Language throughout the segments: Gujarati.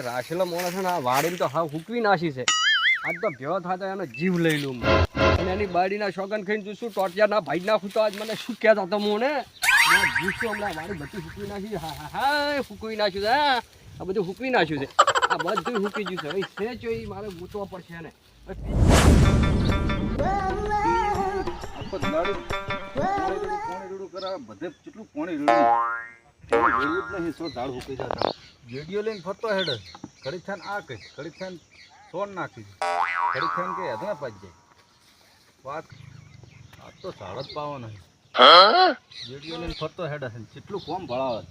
રાશેલો માણસ ને આ વાડીને તો હા હુકવી નાખી છે. આજ તો ભેળો થતો એનો જીવ લઈ લઉં અને એની બાડીના શોગન ખાઈને તું શું ટોટિયાના ભાઈ નાખું તો આજ મને શું કહેતા તો હું ને જીવશું હમણાં વાડી બધું હુકવી નાખ્યું. હા હા હા હુકવી નાખ્યું છે. હા આ બધું હુકવી નાખ્યું છે. આ બધું હુકી ગયું છે. હવે છે જો એ મારે ગૂંચવા પડશે ને બધે કેટલું પાણી રેડવું જ નહીં. સો ઝાડ હુકી જતા વિડીયો લઈને ફરતો હેડ ઘડી ખાન આ કઈ ઘડી ખાન સોન નાખી ઘડી ખાન કે હદના પાઈ જાય વાત આ તો ઝાડ જ પાવો નહીં. વિડીયો લઈને ફરતો હેડ હશે કેટલું કોમ ભળાવે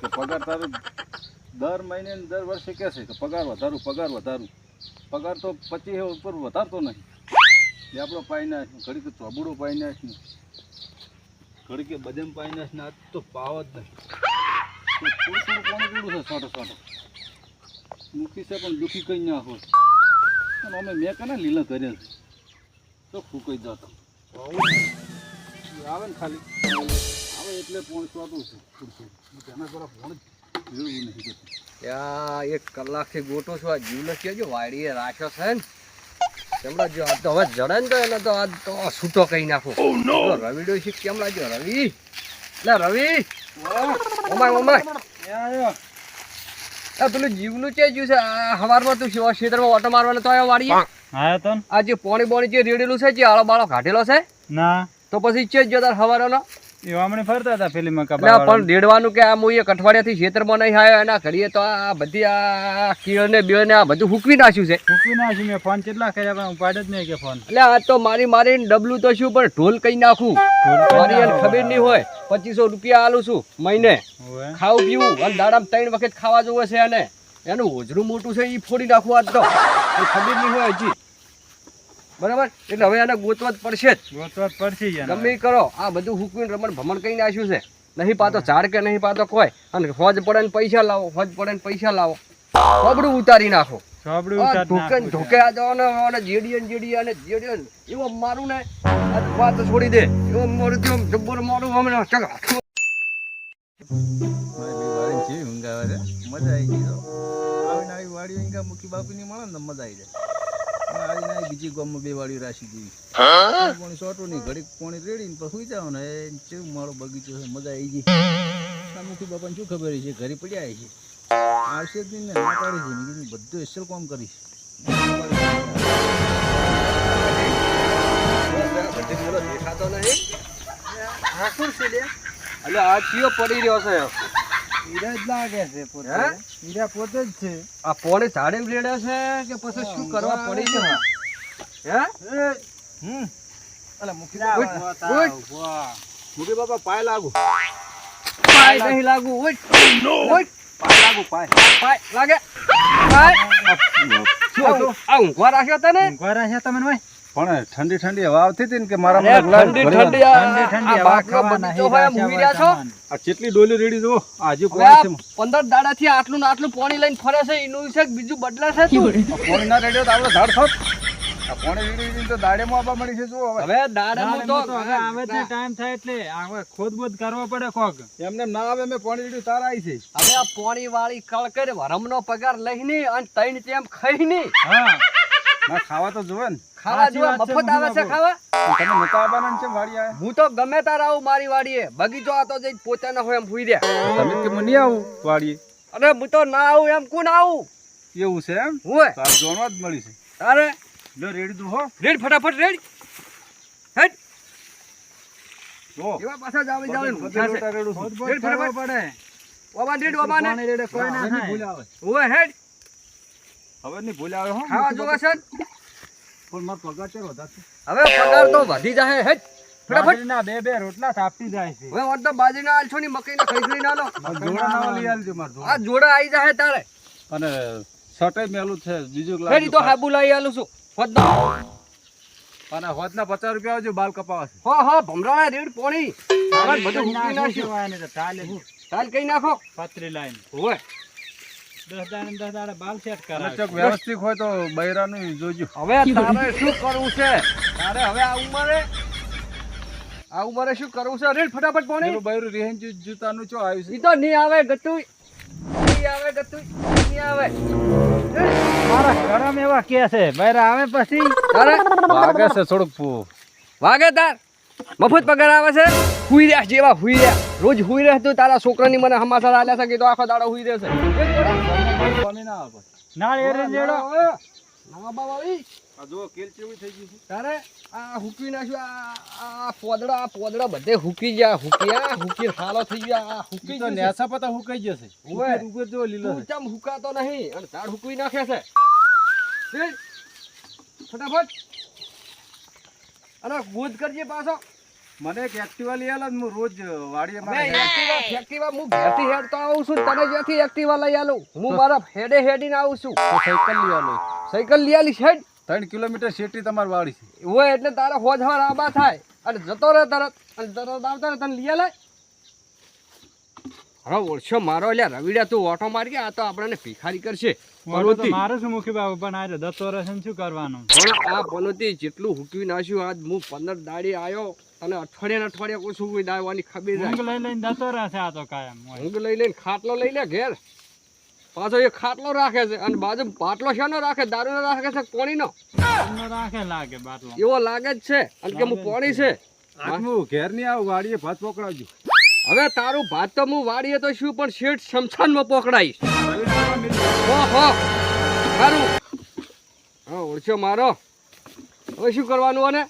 કે પગાર તારું દર મહિને દર વર્ષે કહેશે કે પગાર વધારું પગાર તો 25 ઉપર વધારતો નહીં. એ આપણો પાઈ નાખ ઘડી કે ચોબુડો પાઈ નાખ ઘડી કે બદામ પાઈ નાખ ને આ તો પાવ જ નહીં. થોડું થોડું પાણી પીડું છે છોટો મૂકી છે પણ દુઃખી કંઈ નાખો અને અમે મેં કને લીલા કર્યા છે તો ફૂંકાઈ જતો આવે ને ખાલી આવે એટલે પાણી છોટું છે એના પર પાણી પીળવું નથી કરતું. ત્યાં 1 કલાકથી ગોટો છું. આ જીવને કહેજો વાડીએ રાખ્યો છે ને કેમડા જો આ તો હવે જડે ને તો એને તો આજ તો છૂટો કહી નાખો. રવિ ડોશી કેમ લાગ્યો રવિ? લે રવિ પેલું જીવનું છે જ્યું છે આ હવારમાં તું ક્ષેત્રમાં ઓટો મારવાનો તો આવ્યો વાડીએ? હા તો આ જે પોણી જે રેડેલું છે જે આળો બાળો કાઢેલો છે ના તો પછી છે જ જો તાર હવારનો એવામણે ફરતા હતા પેલી મકા પણ રેડવાનું કે આ હું એક અઠવાડિયાથી ક્ષેત્રમાં નહીં આવ્યો એના ઘડીએ તો આ બધી આ કીળ ને બેળ ને આ બધું હુકવી નાખ્યું છે. ફૂકવી નાખ્યું મેં ફોન કેટલા કર્યા પણ ઉપાડ જ નહીં કે ફોન. એટલે આ તો મારીને ડબલું તો શું પણ ઢોલ કઈ નાખું મારી એને ખબર નહીં હોય. 2500 રૂપિયા આલું છું મહિને ખાવું પીવું અને દાડામાં 3 વખત ખાવા જોવે છે અને એનું હોજરું મોટું છે એ ફોડી નાખવું આજ તો ખબર નહીં હોય હજી બરાબર. એટલે હવે એને ગોતવા જ પડશે ગમે કરો. આ બધું હુકવીને રમણ ભમણ કઈ નાખ્યું છે. નહીં પાતો ઝાડ કે નહીં પાતો કોઈ અને હોજ પડે ને પૈસા લાવો સોબડું ઉતારી નાખો. ઢોકે આ જવાનો જેડી અને એવો મારું ને વાત છોડી દે એવો મારું જબ્બર મારું હમણાં મજા આવી ગઈ આવીને આવી વાડીઓ ઈંગા મૂકી બાપીની મળે ને મજા આવી જાય. આવીને બીજી ગામમાં 2 વાડીઓ રાશી જેવી પાણી સોટું નહીં ઘડીક પાણી રેડીને પછી સુઈ જાવ ને કેવું મારો બગીચો છે મજા આવી ગઈ. મુખી બાપાને શું ખબર છે ઘરે પડ્યા છે આવશે જ નહીં ને ના પાડી છે કીધું બધું અસલ કામ કરીશ. દેખાતો નહીં આ શું છે એટલે આ ચિયો પડી રહ્યો છે હીરા જ લાગે છે પોતે. હીરા પોતે જ છે. આ પોણી ઝાડે રેડે છે કે પછી શું કરવા પડી છે હે? અલા મુખી બાપા પાય લાગુ પાય નહીં લાગુ પાય લાગે આ ઊંઘવા રાખ્યો તને ઊંઘવા રાખ્યા તમને ભાઈ પણ ઠંડી હવા આવતી હતી ને કે મારા ઠંડી આ કેટલી ડોલી રેડી જો આજે 15 દાડાથી આટલું પાણી લઈને ફરે છે એનું છે બીજું બદલે છે તું પાણી ના રેડ્યો તો આપણે ઝાડ થોત આ પાણી રેડી તો દાડેમાં આવવા મળી છે જો હવે દાડેમાં તો હવે આવે તે ટાઈમ થાય એટલે હવે ખોદબોદ કરવો પડે કોક એમને ના આવે મેં પાણી રેડ્યું તારા આવી છે. હવે આ પાણી વાળી કળ કરે વરમનો પગાર લઈને અને 3 ટેમ ખાઈને હા ના ખાવા તો જોવે ને ખાવા જોવા મફત આવે છે ખાવા. તમે નતા આવવાના છે વાડી આયા હું તો ગમે તાર આવું મારી વાડીએ બગીચો આ તો જઈ પોતાના હોય એમ ભૂઈ દે તમે કે મને આવું વાડીએ અરે હું તો ના આવું એમ કોણ આવું એવું છે એમ હોય તાર જોણવા જ મળી છે. અરે લો રેડી તું હો રેડ ફટાફટ રેડ હેડ જો એવા પાછા જાવ રેડું ખોદબોદ કરવો પડે. ઓમાન રેડ ઓમાન પાણી રેડે કોઈ ના ભૂલ થાય. આવે ઓય હેડ હવે ની ભૂલ આવે હો ખાવા જોવા છે પણ માર પગાર ચેરો વધારશે હવે પગાર તો વધી જાહે હેડ ફટાફટ બાજરીના 2 રોટલા થાપતી જાય છે. હવે ઓર તો બાજરીના આલછો ની મકઈના ખઈસરી ના લો જોડા નવા લઈ આલજો માર આ જોડા આવી જાહે તારે અને શર્ટય મેલું છે બીજું હેડી તો હાબુ લઈ આલું છું ફોદનો અને હોદના 50 રૂપિયા આવજો બાલ કપાવા છે. હો ભમરાના રેડ પોણી હવે બધું મૂકી નાખ્યું નાખ્યું ને તાલે ચાલ કઈ નાખો પતરી લાઈન ઓય 10 દાડા બાલ સેટ અને કરાવે. ચોક વ્યવસ્થિત હોય તો બૈરાનું જોજો. હવે તારે શું કરવું છે તારે હવે આ ઉંમરે શું કરવું છે રેડ ફટાફટ પોણી પેલું બૈરું રેહન જૂતાનું ચો આવ્યું છે ઈ તો નહીં આવે ગતું નહીં આવે કે તું નહીં આવે મારા ગરમ એવા કે છે બહાર આવે પછી તારે વાગે છે થોડુંક વાગે તાર મફત પગાર આવે છે હુઈ રહ્યા જેવા હુઈ રહ્યા રોજ હુઈ રહે તું તારા છોકરાની મને હમાસા આલ્યા છે કે તો આખો દાડો હુઈ રહેશે પાણી ના આવે ના એ રેડો નવા બાવા આવી આ જો કેલ ચેવી થઈ ગઈ છે તારે આ હુકી નાખ્યું આ પોદડા બધે હુકી ગયા હુકી હાલો થઈ ગયા આ હુકી તો ગયું છે. નેસા પતા હુકાઈ જશે ઓવે. ઉપર જો લીલો તું છે ચમ હુકાતો નહીં અને ઝાડ હુકવી નાખે છે લે, ફટાફટ અને ગોદ કરજે પાછો મને એક એક્ટિવા લઈ આલો ને હું રોજ વાડીએ મેં મારે એક્ટિવા હું ઘેરથી હેડતો આવું છું તને જ્યાંથી એક્ટિવા લઈ આલું હું મારા હેડીને આવું છું સાયકલ લઈ આલો સાયકલ લઈ આલી હેડ 3 કિલોમીટર શેટી તમારી વાડી છે હોય એટલે તારા હોજ હવાર આબા થાય અને જતો રહે તરત અને તરત આવતા રહે તને લઈ આલાય હવે ઓળશો મારો લ્યા રવિડા તું ઓટો મારી ગયા આ તો આપણને ભિખારી કરશે પનોતી મારે શું મુખી બાબુ પણ આ દત્તો રસન શું કરવાનું પણ આ પનોતી જેટલું હુકવી નાખ્યું આજ હું 15 દાડી આવ્યો અને અઠવાડિયા ઓછું કોઈ દાવાની ખબર ઊંઘ નહીં લઈ લઈને દત્તો રહેશે આ તો કાયમ ઊંઘ લઈ લઈને ખાટલો લઈ લે ઘેર પાછો એ ખાટલો રાખે છે અને બાજુ પાટલો શાનો રાખે દારૂનો રાખે છે પાણીનો એમનો રાખે લાગે બાટલો એવો લાગે જ છે અને કે હું પાણી છે હું ઘેર ની આવું વાડીએ ભાત પકડાવજો હવે તારું ભાત તો હું વાળીએ તો શું પણ શેઠ શમશાનમાં પકડાઈશ હો સારું હા ઓળખ્યો મારો હવે શું કરવાનું અને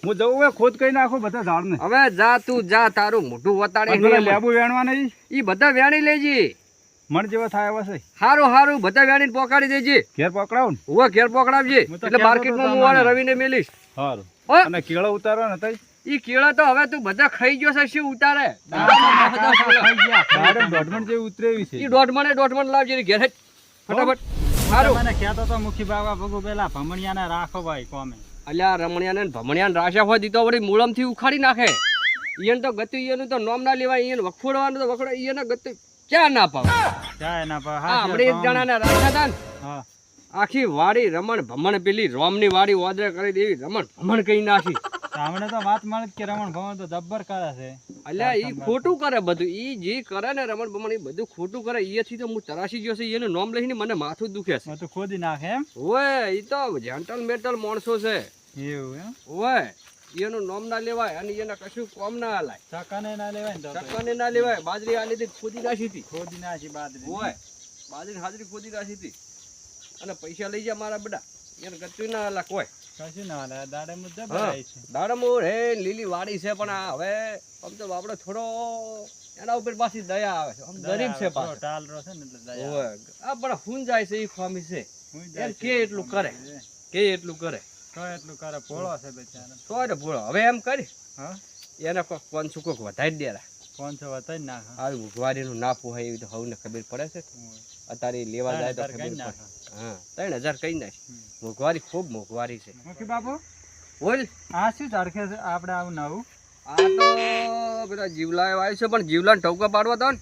હું જવું હવે ખોદ કઈ નાખો બધા ઝાડ ને હવે જા તું જા તારું મોઢું વતાડે લેબુ વેણવા નહીં ઈ બધા વેણી લેજે મણ જેવા થાય એવા છે હારું બધા વેણીને પોકાડી દેજે ઘેર પકડાવ ને હું ઘેર પોકડાવજે હું તો એટલે કહેતો માર્કેટમાં તો હું આને તમને. રવિને મેલીશ સારું હો અને કેળો ઉતારવા ને તઈ ઈ કેળા તો હવે તું બધા ખાઈ ગયો છે શું ઉતારે દાડમ દોઢમણ જેવી ઉતરે એવી છે ઈ દોઢ મણ લાવજે ઈ ઘેર હેઠ. ફટાફટ સારું મને કહેતો તો મુખી બાબા ભગુ પેલા ભમણિયાને રાખો ભાઈ કોમે અલ્યા રમણિયાને ને ભમણિયાને રાશા હોય દીધો વળી મૂળમથી ઉખાડી નાખે ઈયન તો ગતું ઈયનું તો નોમ ના લેવાય ઈયન વખોડવાનું તો વખોડે ઈયને ગતું ક્યાં ના પાવે જાય ના પા હા હમણાં એક જણાને રાખ્યા હતા ને હા આખી વાડી રમણ ભમણ પેલી રોમની વાડી ઓદરે કરી દેવી રમણ ભમણ કઈ નાખી હમણે તો વાત મળે કે રમણ ભવન તો જબ્બર કરે છે અલ્યા ઈ ખોટું કરે બધું ઈ જે કરે ને રમણ ભમણ ઈ બધું ખોટું કરે ઈથી તો હું તરાસી ગયો છે એનું નામ લઈને મને માથું દુખે છે તો ખોદી નાખે એમ ઓય ઈ તો જેન્ટલ મેટલ માણસો છે એવું એમ ઓય એનું નામ ના લેવાય અને એને કશું કોમ ના હાલાય ચકાને ના લેવાય ને તો ચક્કરને ના લેવાય બાજરી આલી હતી ખોદી નાખી હતી ખોદી નાખી બાદરી ઓય બાજરી હાજરી ખોદી નાખી હતી અને પૈસા લઈ જા મારા બેટા એને ગતું ના હાલા કોઈ કશું ના હાલે દાડે મુદ્દે હા. ભરાય છે દાડમો રે લીલી વાડી છે પણ આ હવે આમ તો આપણે થોડો એના ઉપર પાછી દયા આવે છે આમ ગરીબ છે પાછો ટાલરો છે ને એટલે દયા ઓય આ પણ હું જાય છે એ ખોમી છે હું એમ કે એટલું કરે કે એટલું કરે તો એટલું કરે પોળો છે બેચારા તો ને ભૂળો હવે એમ કરી હા એને કોક 500 કોક વધારી દેરા 500 વતાઈ નાખે આવી મોંઘવારીનું ના પોહાય એવી તો હવને ખબર પડે છે અત્યારે લેવા જાય તો 3000 ખબર કઈ પડે નાખે હા 3000 કઈ નાખ મોંઘવારી ખૂબ મોંઘવારી છે મુખી બાપુ બોલ આ શું ઝાડખે છે આપણે આવું નવું આ તો પેલા જીવલાએ આવ્યું છે પણ જીવલાને ટોકા પાડવા તો ને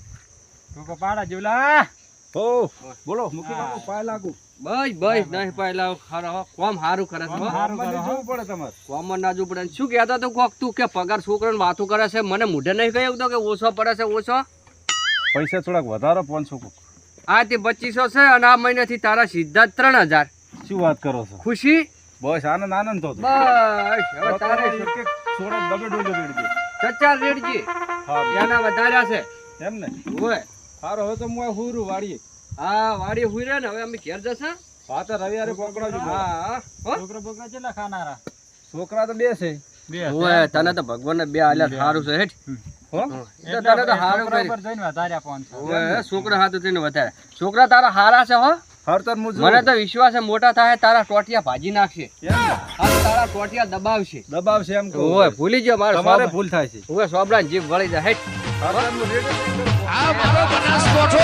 ટૂંકો પાડા જેવલા હો બોલો મુખી બાપુ પાય લાગુ બસ નહીં પાયલા ખરો કોમ સારું કરે છે હો. સારું મને કરો, જોવું પડે તમારે કોમન ના જોવું પડે શું કહેતો તો કોક તું કે પગાર છોકરાને વાતો કરે છે મને મોઢે નહીં કહ્યું તો કે ઓછો પડે છે ઓછો પૈસા થોડાક વધારો 500 કોક આ તે 2500 છે અને આ મહિનાથી તારા સીધા જ 3000 શું વાત કરો છો ખુશી બસ આનંદ આનંદ તો બસ હવે તારે સોડા ડબે ડોલે રેડજે ચચાર રેડજી હા એના વધાર્યા છે એમ ને ઓય સારો હવે તો હું આ હુરું વાડીએ હા વાડી હુઈ રે ને હવે અમે ઘેર જશે હા તો રવિવારે પકડાવજો હા હો છોકરો બોકરા કેટલા ખાનારા છોકરા તો બે છે બે ઓય તને તો ભગવાનને બે આલ્યા સારું છે હેઠ હો એટલે તને તો સારું છોકરા કર્યું ઉપર જઈને વધાર્યા 500 ઓય છોકરા હાથું થઈને વધારે છોકરા તારા હારા છે હો હર તર મુજ મને તો વિશ્વાસ છે મોટા થાય તારા ટોટિયા ભાજી નાખશે એમ ને આ તારા ટોટિયા દબાવશે દબાવ છે એમ કહું ઓય ભૂલી ગયો મારો તમારે સોબરા. ભૂલ થાય છે ઓય સોબરા જીભ વળી જાય હેઠ હર તર મુજ રેડે આ મારો બનાસકોઠો